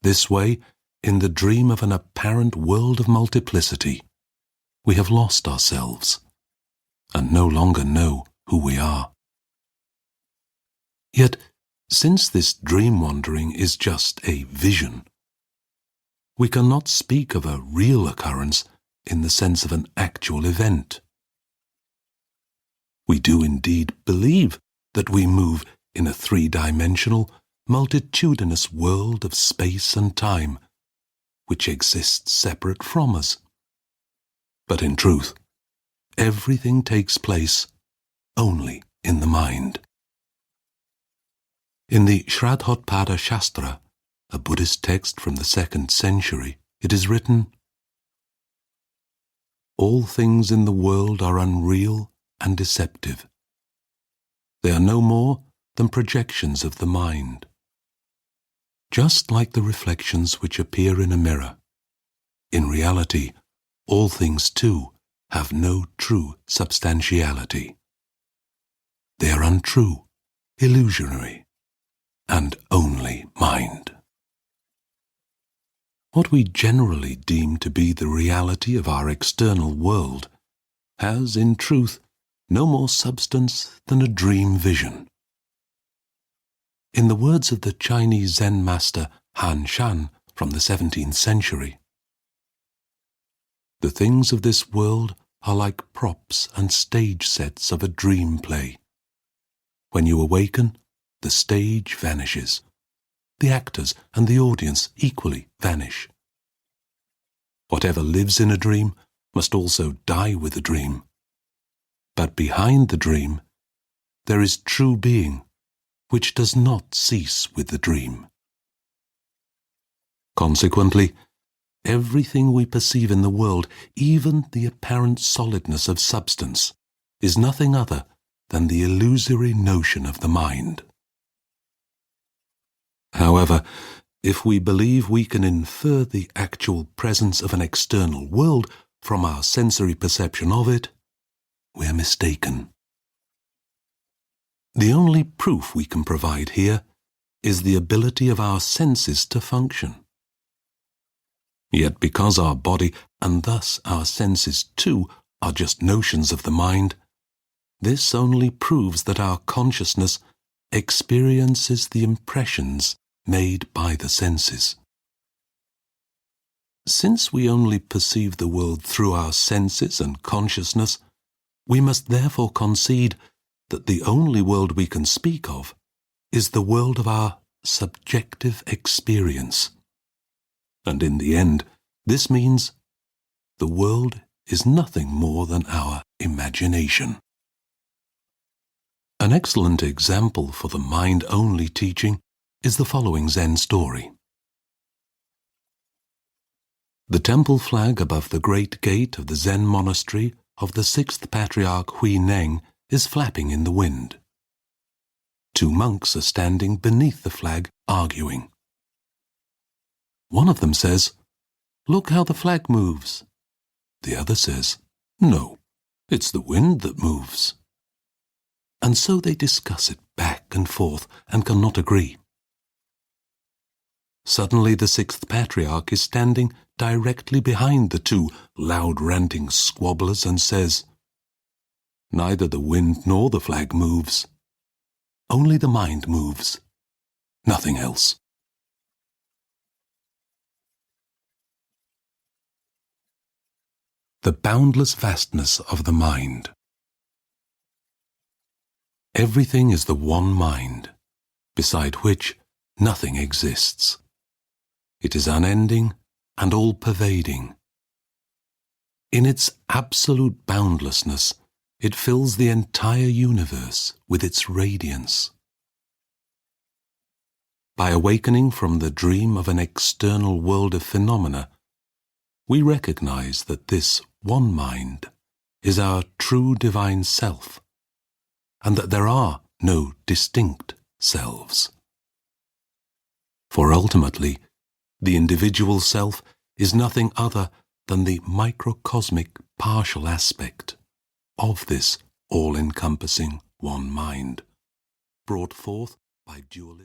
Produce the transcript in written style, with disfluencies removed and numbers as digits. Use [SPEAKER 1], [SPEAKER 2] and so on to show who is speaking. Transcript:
[SPEAKER 1] This way, in the dream of an apparent world of multiplicity, we have lost ourselves and no longer know who we are. Yet, since this dream wandering is just a vision, we cannot speak of a real occurrence in the sense of an actual event. We do indeed believe that we move in a three-dimensional, multitudinous world of space and time, which exists separate from us. But in truth, everything takes place only in the mind. In the Shraddhottpada Shastra, a Buddhist text from the 2nd century, it is written, "All things in the world are unreal and deceptive. They are no more than projections of the mind. Just like the reflections which appear in a mirror, in reality, all things too have no true substantiality. They are untrue, illusionary, and only mind." What we generally deem to be the reality of our external world has, in truth, no more substance than a dream vision. In the words of the Chinese Zen master Han Shan from the 17th century, "The things of this world are like props and stage sets of a dream play. When you awaken, the stage vanishes. The actors and the audience equally vanish. Whatever lives in a dream must also die with the dream. But behind the dream, there is true being, which does not cease with the dream. Consequently, everything we perceive in the world, even the apparent solidness of substance, is nothing other than the illusory notion of the mind. However, if we believe we can infer the actual presence of an external world from our sensory perception of it, we are mistaken. The only proof we can provide here is the ability of our senses to function. Yet because our body, and thus our senses too, are just notions of the mind, this only proves that our consciousness experiences the impressions made by the senses. Since we only perceive the world through our senses and consciousness, we must therefore concede that the only world we can speak of is the world of our subjective experience. And in the end, this means the world is nothing more than our imagination. An excellent example for the mind-only teaching is the following Zen story. The temple flag above the great gate of the Zen monastery of the 6th Patriarch Hui Neng is flapping in the wind. 2 monks are standing beneath the flag arguing. One of them says, "Look how the flag moves." The other says, "No, it's the wind that moves." And so they discuss it back and forth and cannot agree. Suddenly the 6th Patriarch is standing directly behind the 2 loud ranting squabblers and says, "Neither the wind nor the flag moves. Only the mind moves. Nothing else." The boundless vastness of the mind. Everything is the one mind, beside which nothing exists. It is unending and all-pervading. In its absolute boundlessness, it fills the entire universe with its radiance. By awakening from the dream of an external world of phenomena, we recognize that this one mind is our true divine self, and that there are no distinct selves. For ultimately, the individual self is nothing other than the microcosmic partial aspect of this all-encompassing one mind, brought forth by dualistic